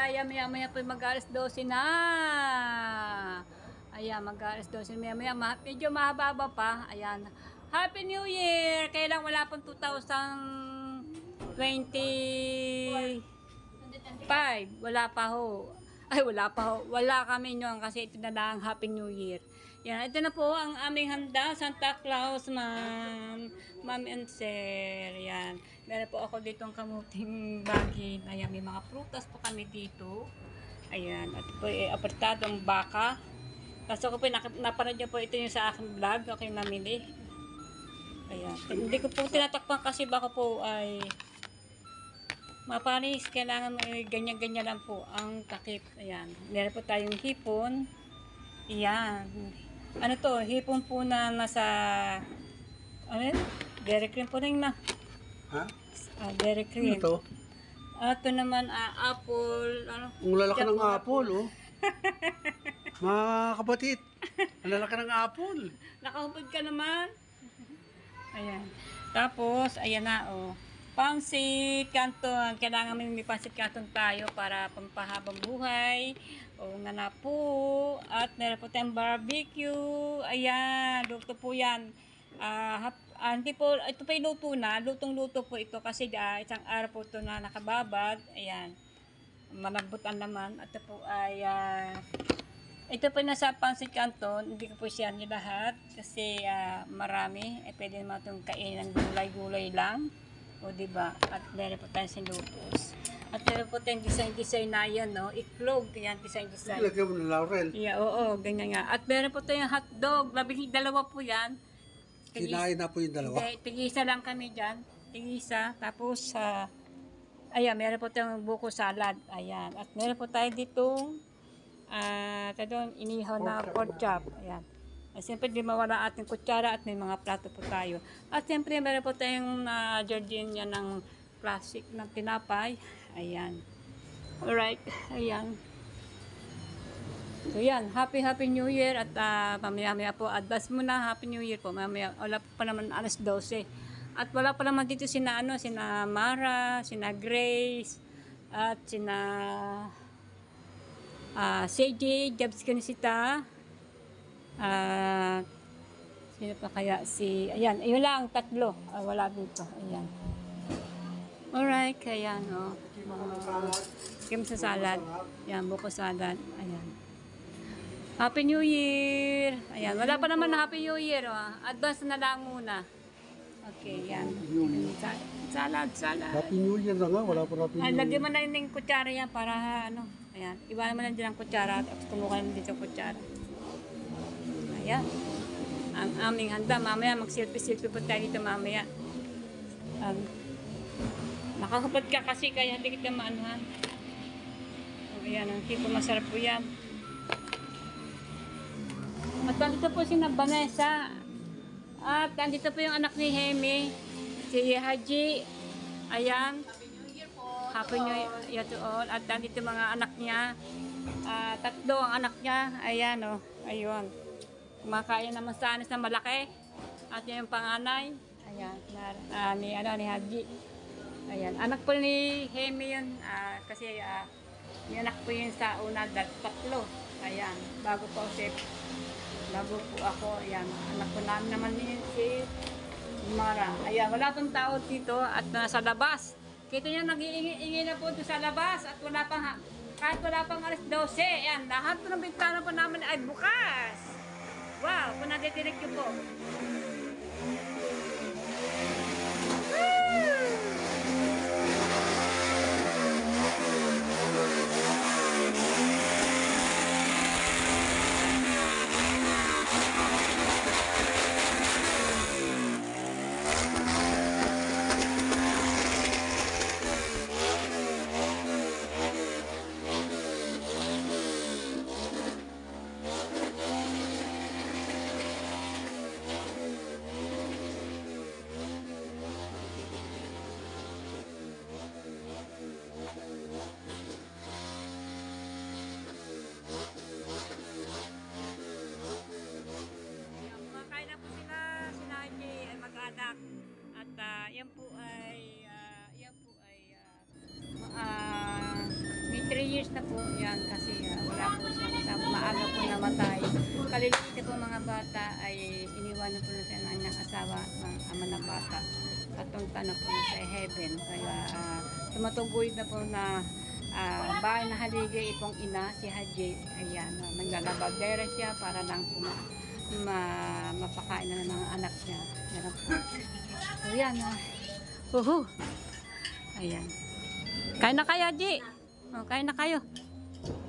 Ayan, maya-maya po mag-alas 12 na. Ayan, mag-alas 12. Maya-maya, medyo mahaba pa. Ayan. Happy New Year! Kailan wala pang 2025. Wala pa ho. Ay, wala pa ho. Wala kami nyon kasi ito na lang Happy New Year. Yan, ito na po ang aming handa. Santa Claus, ma'am. Ma'am and sir. Yan. Meron po ako ditong kamuting bagin. Ayan, may mga prutas po kami dito. Ayan. At po, apertadong baka. Kaso ko po, napanood niyo po ito yung sa aking vlog. Okay, namili. Ayan. Hindi ko po tinatakpan kasi baka po ay mapanis. Kailangan ganyan-ganyan lang po ang takip. Ayan. Meron po tayong hipon. Ayan. Ano to? Hipon po na nasa ano yun? Dairy cream po rin na. Ha? Dairy cream. Ano to? Ito naman, apple. Ano? Ang lalaki ng apple, oh. Mga kapatid, ang lalaki ng apple. Nakahupod ka naman. Ayan. Tapos, ayan na, oh. Pansit canton. Kailangan may pansit canton tayo para pampahabang buhay. O nga na po. At meron po tayong barbecue. Ayan. Luto po yan. Hindi po, ito pa yung luto na. Lutong-luto po ito kasi isang araw po ito na nakababad. Ayan. Malambot ang laman. At ito po ay ito po nasa pansit canton. Hindi ko po siya nilahat kasi marami. Pwede naman itong kainin ng gulay-gulay lang. O diba? At meron po tayong sinutos. At meron po tayong design na yan, no? Iklog, yan, design. Lagyan mo ng laurel. Yeah, oo, ganyan nga. At meron po tayong hotdog. Dalawa po yan. Kinain na po yung dalawa. Hindi, tigisa lang kami dyan. Tigisa. Tapos, ayan, meron po tayong buko salad. Ayan. At meron po tayo ditong inihaw na pork chop. Ayan. At siyempre, di mawala ating kutsara at may mga plato po tayo. At siyempre, meron po tayong Georgina ng plastic na tinapay. Ayan. Alright. Ayan. So, yan. Happy New Year. At mamaya-maya po, advance muna. Happy New Year po. Mamaya, wala pa naman alas 12. At wala pa naman dito sina Mara, sina Grace, at sina CJ, Jabs Kanisita. Sino pa kaya ayan, ayun lang, tatlo. Wala dito, ayan. Alright, kaya no. Kim sa salad. Ayan, buko salad. Ayan. Happy New Year! Ayan, wala pa naman na Happy New Year. Advance na lang muna. Okay, yan. Salad. Happy New Year na nga, wala pa Happy New Year. Lagyan mo na yung kutsara yan para ano. Ayan, iwanan mo na dyan ang kutsara at kumuha na dito ang kutsara. Ayan. Ang aming handa. Mamaya mag-selfie po tayo dito mamaya. Nakakapad ka kasi kaya hindi kita maanuhan. Ayan, ang tipo masarap po yan. At dito po si Vanessa. At dito po yung anak ni Hemi. Si Haji. Ayan. Happy New Year to all. At dito mga anak niya. Tatlo ang anak niya. Ayan o. Ayun. Kumakain naman sa anis na malaki. At yung panganay. Ayan. Ni Haji. Ayan. Anak po ni Hemi yun. Kasi yung anak po yun sa una. Tatlo. Ayan. Bago po ako. Ayan. Anak po naman si Mara. Ayan. Wala pang tao dito. At nasa labas. Kita nyo nag-iingi na po doon sa labas. At kahit wala pang alas 12. Ayan. Lahat po ng bintana po namin ay bukas. Wow, kung nadidinig nyo po. Anak at yan po ay may 3 years years na po yan kasi wala po siya kasama. Maaga po namatay. Kaliliit po mga bata ay iniwanan po na siya ng asawa ng ama ng bata. Patunta na po na sa heaven. Kaya tumatugoy na po na bahay na haligay itong ina, si Haji. Ayan, naglalabagdera siya para lang po mapakain na ng mga anak niya. Yan po. So yan. Ayan. Kain na kayo, Haji. Kain na kayo.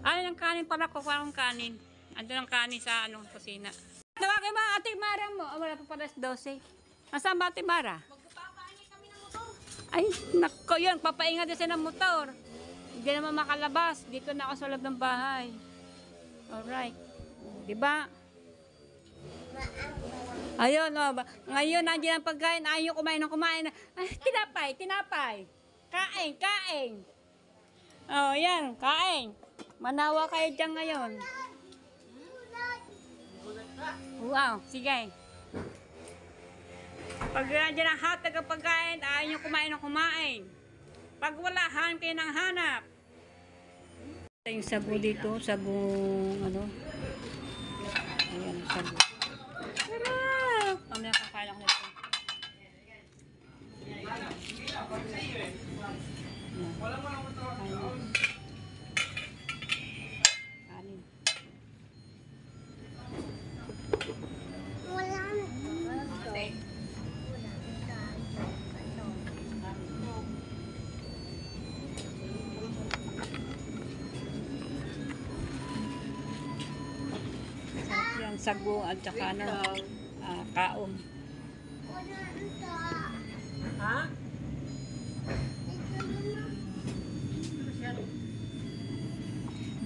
Ay, ng kanin pala ko, parang kanin. Ando ng kanin sa kusina. Tawagin ba, Ate Mara mo? Wala pa pala 12. Nasaan ba, Ate Mara? Magpapainit kami ng motor. Ay, nako yun. Papaingat din siya ng motor. Hindi naman makalabas. Dito na ako sa loob ng bahay. Alright. Diba? Ayun, ngayon nandiyan ang pagkain. Ayaw kumain ng kumain. Ay, tinapay. Kain. Oh, yan, kain. Manawa kayo dyan ngayon. Wow, sige. Pag nandiyan ang hatag ang pagkain, ayaw nyo kumain ng kumain. Pag wala, hanap kayo ng hanap. Yung sago dito, sagong ayan, sago. Sarap! Mamaya kakain ako nito. Kanin. Yan, sago at saka kaong. Ha?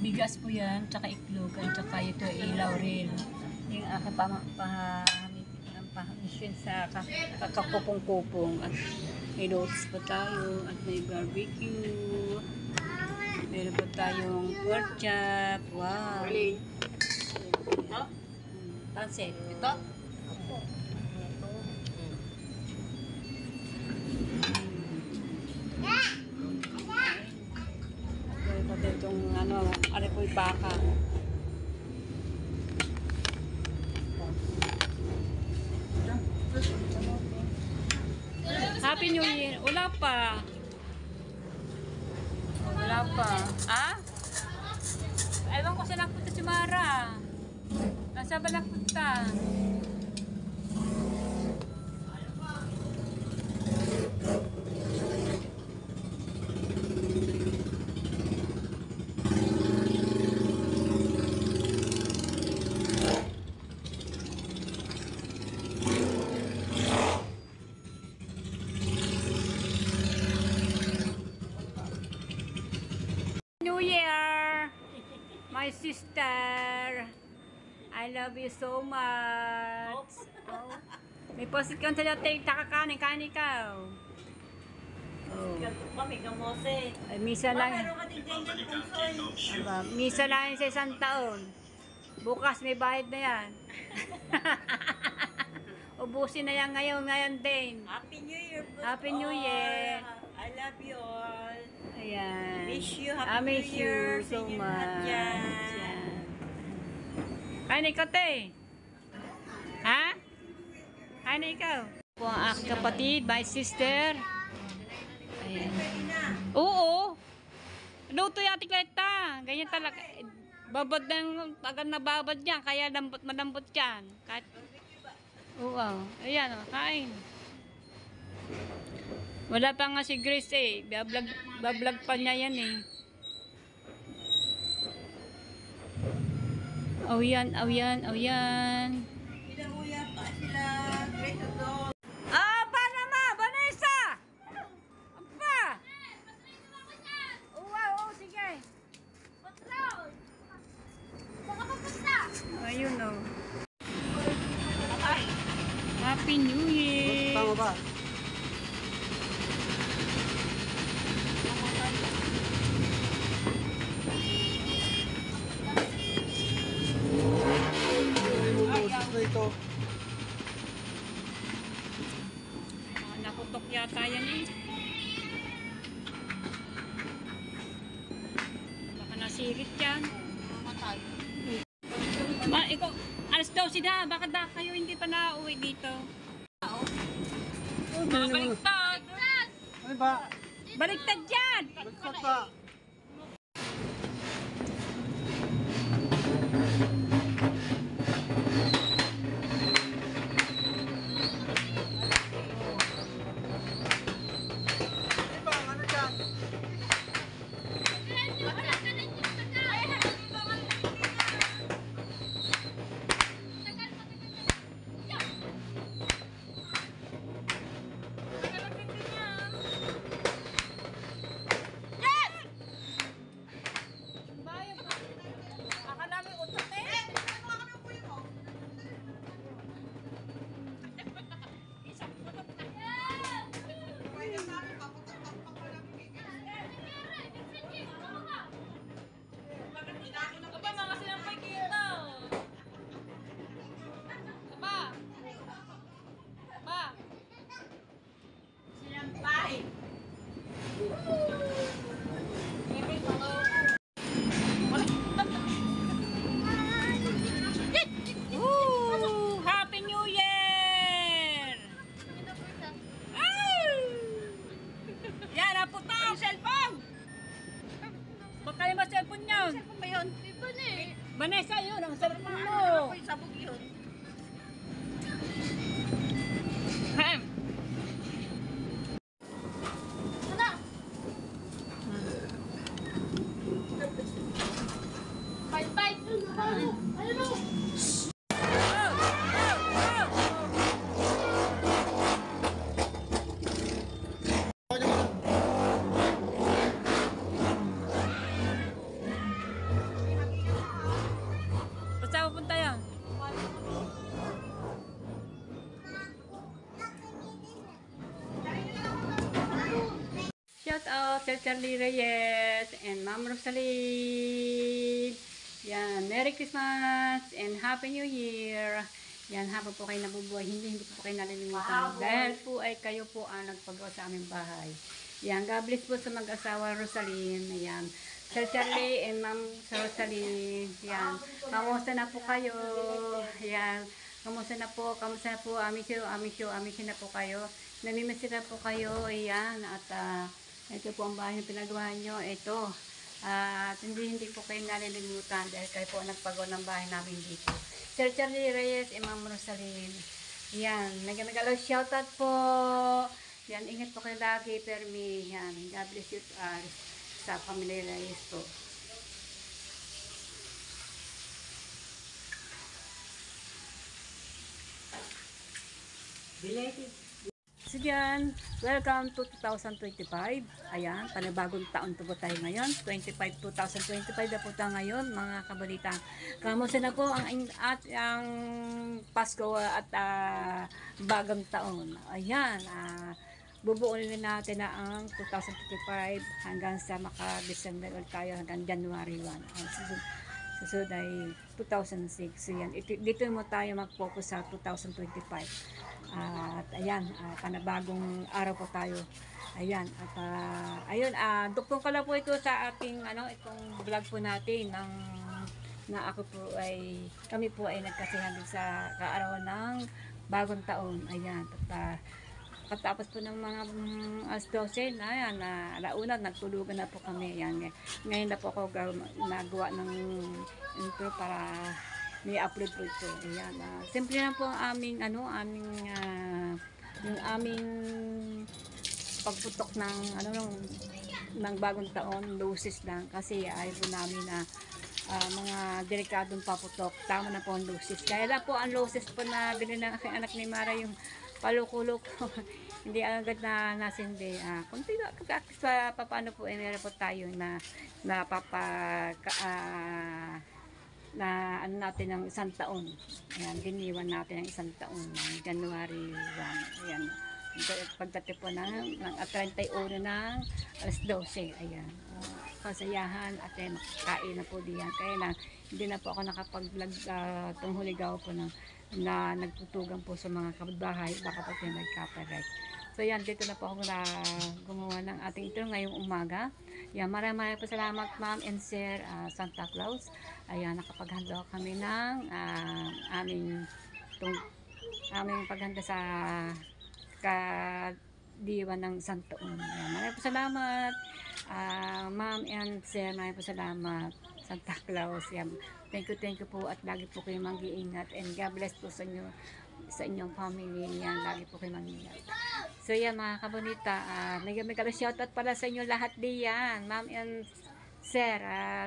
Bigas po yan, tsaka itlog, at tsaka ito ilaw rin. Yung aking pahamisyon sa kakakupong-kupong. At may lotus pa tayo, at may barbecue. Meron pa tayong pork chop. Wow! Ito? Pansit. Ito? Opo. Pati itong arepoy baka. Happy New Year. Wala pa. Ah? Ewan ko saan nagpunta si Mara. Nasa ba nagpunta? New Year! My sister! I love you so much! Oh. May posit ka sa dati, kanin ikaw. Oh. Kami gamose. Ay, misa lang. Meron ka din dyan yung pungsoy. Aba, misa lang sa isang taon. Bukas may bayad na yan. Ubusin na yan ngayon din. Happy New Year po. Happy New Year. I love you all. Ayan. Miss you. I Happy miss New Year. you so Sa inyo much. lahat yan. Yan. Ay, na ikaw, te. Ha? Ay, na ikaw. Po ang aking kapatid, my sister. Ayan. Oo. Luto yung ating Kleta. Ganyan talaga. Babad ng, agad nababad niya. Kaya malambot yan. Kahit, oo. Ayan, kain. Wala pa nga si Grace eh. Bablog pa niya yan eh. Oh yan. Pinahuya pa sila. Great to go. Pa naman! Vanessa! Pa! Oo, sige. Ayun o. Happy New Year! Tama ba? Ito. Nakutok yata yan eh. Baka Alas 12 na, bakit na kayo hindi pa nauwi dito? Baliktad! Ano ba? Baliktad dyan! Baliktad ba? Woo! Happy New Year! Ay! Yan, napunta ang cellphone! Baka yung cellphone niyo? Cellphone ba yun? Iba na eh. Vanessa, yun, ang cellphone mo. Ano ko yung sabog yun? Ahem. Saan pupunta yan? Shout out Sir Charlie Reyes and Ma'am Rosalie. Yan, Merry Christmas and Happy New Year. Yan, habang po kayo nabubuhay, hindi po kayo nalilimutan. Dahil po ay kayo po ang nagpagawa sa aming bahay. Yan, God bless po sa mag-asawa Rosaline. Yan, Sir Charlie and Ma'am Rosalie. Yan, kamusta na po kayo? Yan, kamusta na po? Kamusta na po? Amisyo na po kayo. Namimiss na po kayo. Yan, at ito po ang bahay na pinagawa nyo. Ito. At hindi po kayo nalilimutan dahil kayo po ang nagpagawa ng bahay namin dito. Sir Charlie Reyes and Ma'am Rosaline. Yan. Nag-alala shoutout po. Yan. Ingat po kayo lagi. Permi. Yan. God bless you sa Family Reyes po. Belated. So yan, welcome to 2025. Ayan, panibagong taon po tayo ngayon. 2025 na po tayo ngayon, mga kabalita. Kamusta na po ang Pasko at bagong taon. Ayan, bubuunin natin na ang 2025 hanggang sa maka-December ulit tayo hanggang January 1. Susunod ay 2006. So yan, dito mo tayo mag-focus sa 2025. At ayan, panabagong araw po tayo. Ayan, at ayun, duktong ko lang po ito sa ating itong vlog po natin na kami po ay nagkasihan din sa kaarawan ng bagong taon. Ayan, at katapos po ng mga alas 12 na yan, alauna, nagtulugan na po kami. Ayan, ngayon na po ako nagawa ng intro para may upload po ito. Ayan, simple lang po ang yung aming pagputok ng ng bagong taon, doses lang kasi ayaw po namin na mga delikadong paputok. Tama na po ang doses. Kaya lang po ang doses po na bilhin ng aking anak ni Mara, yung palukulok hindi agad na nasindi. Kunti pa paano po meron po tayo na natin ng isang taon. Ayan, diniwan natin ng isang taon ng January 1. Ayan. Pagdating po ng 31 ng alas 12. Ayan. Kasayahan at makakain na po diyan. Kaya na hindi na po ako nakapag-vlog itong huligaw po na nagtutugan po sa mga kapitbahay. Baka po tayo nag-copyright. So yan, dito na po ako na gumawa ng ating ito ngayong umaga. Yan, maraming po salamat Ma'am and Sir Santa Claus. Ayan, nakapaghanda kami ng aming paghanda sa kadiwa ng isang taon. Ayan, maraming po salamat Ma'am and Sir, maraming po salamat Santa Claus. Yan, thank you po at lagi po kayo mag-iingat and God bless po sa inyo, sa inyong family. Yan, lagi po kayo mag-iingat. So yan mga kabonita, may shoutout pala sa inyo lahat diyan, Ma'am and Sir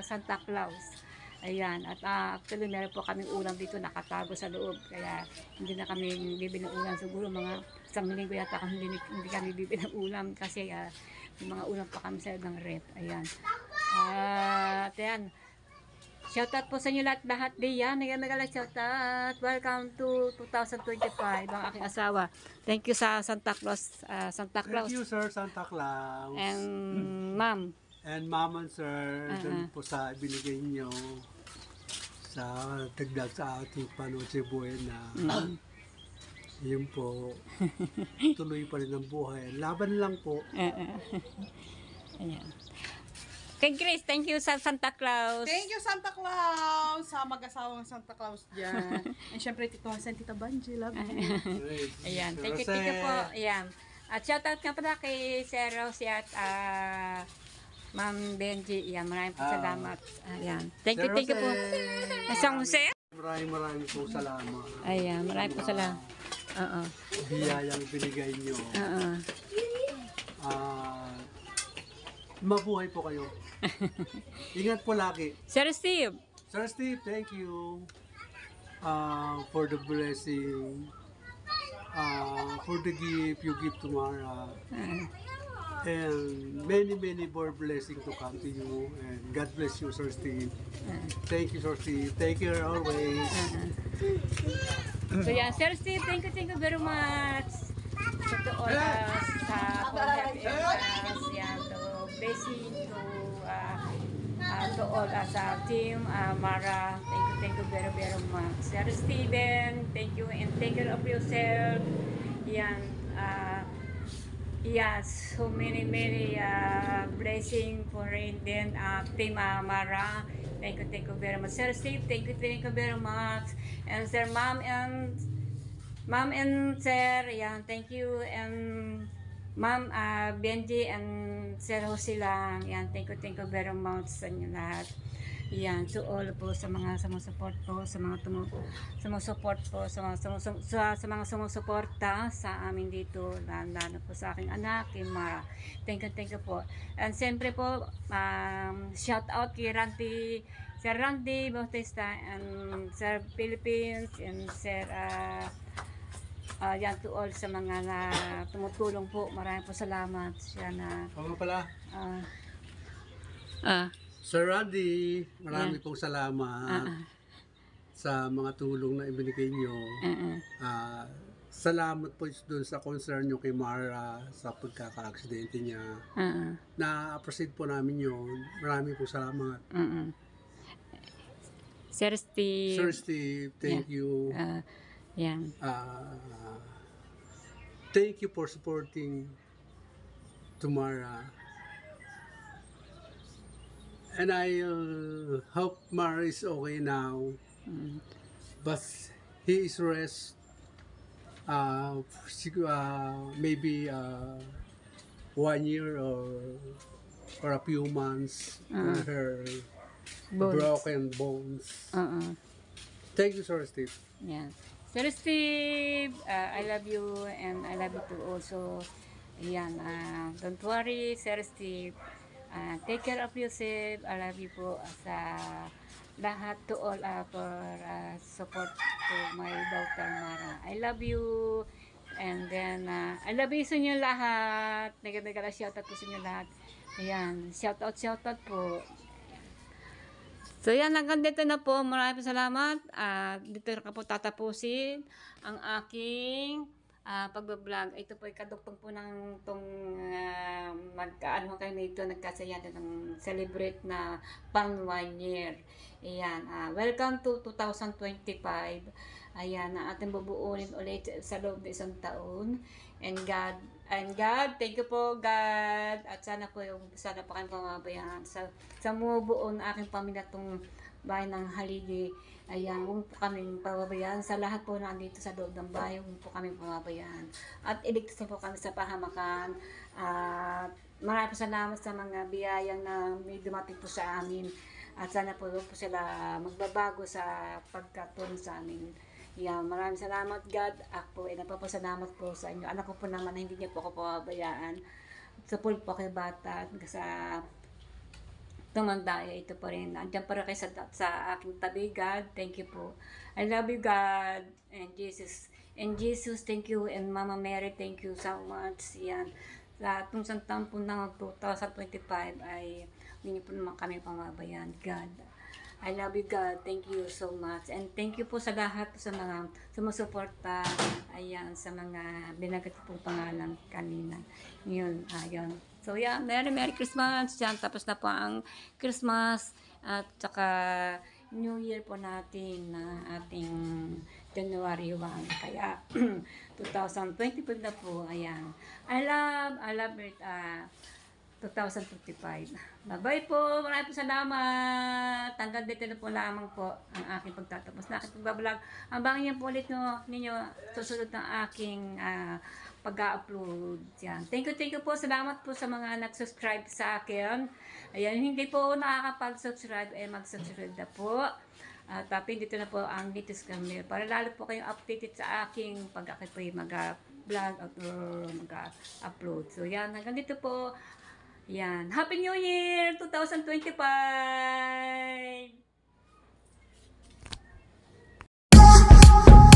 Santa Claus. Ayan, at actually meron po kaming ulam dito nakatago sa loob, kaya hindi na kami bibili ng ulam, siguro mga isang linggo yata kami hindi kami bibili ng ulam kasi may mga ulam pa kami sa ibang rep. Ayan, at ayan, shoutout po sa inyo lahat diyan. Nagala shoutout. Welcome to 2025. Ang aking asawa. Thank you sa Santa Claus. Santa Claus. Thank you, Sir Santa Claus. And Ma'am. And Ma'am and Sir, dun po sa binigay nyo sa dagdag sa ating Panoche Buena. Yun po, tuloy pa rin ang buhay. Laban lang po. Ayan. Kay Grace, thank you sa Santa Claus. Thank you, Santa Claus! Sa mag-asawang Santa Claus dyan. And syempre, Tito Hasan, Tita Banji, love you. Ayan, thank you po. Ayan. At shoutout nga pala kay Sir Rosie at Ma'am Benji. Ayan, maraming po salamat. Ayan. Thank you po. Isang Jose? Maraming po salamat. Ayan, maraming po salamat. Biyayang binigay nyo. Mabuhay po kayo. Ingat po lagi. Sir Steve. Sir Steve, thank you for the blessing, for the gift you give to Mara. And many more blessings to come to you. And God bless you, Sir Steve. Thank you, Sir Steve. Take care always. So yan, Sir Steve, thank you very much. To all sa contact areas, yan, to blessing to all sa team, Mara, thank you very much. Sir Steven, thank you and take care of yourself. Yan, yes, so many blessing for Indian team Mara. Thank you very much. Sir Steve, thank you very much. And Sir Ma'am and Sir, yan, thank you. And Ma'am Benji and Sir Jose lang, yan, thank you very much sa inyo lahat. Yan, to all po sa mga sumusupport po, sa mga sumusupport po, sa mga sumusuporta sa amin dito, lalo po sa aking anak, kay Mara. Thank you po. And siyempre po, shout out kay Sir Randy Bautista and Sir Philippines and Sir yan to all sa mga na tumutulong po. Maraming po salamat. Siya na Ako pala. Sir Randy, marami pong salamat sa mga tulong na ibinigay nyo. Salamat po doon sa concern nyo kay Mara sa pagkaka-aksidente niya. Na-appreciate po namin yun. Marami pong salamat. Sir Steve, thank you. Yan. Thank you for supporting Mara. And I hope Mara is okay now. But he is rest. Maybe 1 year or a few months for her broken bones. Thank you, Sir Steve. Yeah. Sir Steve, I love you and I love you too also. Ayan, don't worry, Sir Steve. Take care of yourself. I love you po sa lahat to all for support to my daughter Mara. I love you. And then, I love you sa inyo lahat. Nagala shoutout po sa inyo lahat. Ayan, shoutout po. So yan, hanggang dito na po. Maraming salamat. Dito na po tatapusin ang aking pagbablog. Ito po ay kaduktong po ng itong magkaano kayo nito, nagkasayan ng celebrate na pang 1 year. Ayan, welcome to 2025. Ayan, na ating bubuunin ulit sa loob ng isang taon. And God, thank you po God. At sana po kami pamabayaan sa mubuo ng aking pamilya itong bahay ng Haligi. Ayan, huwag po kami pababayaan. Sa lahat po na andito sa loob ng bahay, huwag po kami pababayaan. At iligtas po kami sa pahamakan. At maraming salamat sa mga biyayang na may dumating po sa amin. At sana po sila magbabago sa pagkatulong sa amin. Yan, maraming salamat God. Ako ay napapasalamat po sa inyo. Anak ko po naman, hindi niya po ako pababayaan. Sa po kay bata at sa tumanda, ito pa rin. Andiyan pa rin kayo sa aking tabi, God. Thank you po. I love you, God. And Jesus, thank you. And Mama Mary, thank you so much. Yan. Sa itong santang po ng 2025 ay hindi niyo po naman kami pamabayaan, God. I love you, God. Thank you so much. And thank you po sa lahat sa mga sumusuporta. Ayan, sa mga binagat pong pangalan kanina. Yun, ayun. So, yeah, Merry Christmas. Yan, tapos na po ang Christmas. At saka New Year po natin na ating January 1. Kaya, 2025 na po. Ayan. I love it. 2025. Bye-bye po. Maraming po salamat. Hanggang dito na po lamang po ang aking pagtatapos na aking pagbablog. Abangan niyo po ulit ninyo susunod ng aking pag-upload. Yan. Thank you po. Salamat po sa mga nag-subscribe sa akin. Ayan, hindi po nakakapag-subscribe, mag-subscribe na po. At dito na po ang latest camera para lalo po kayong updated sa aking pag-akit po yung mag-vlog at mag-upload. So yan, hanggang dito po. Yan. Happy New Year 2025!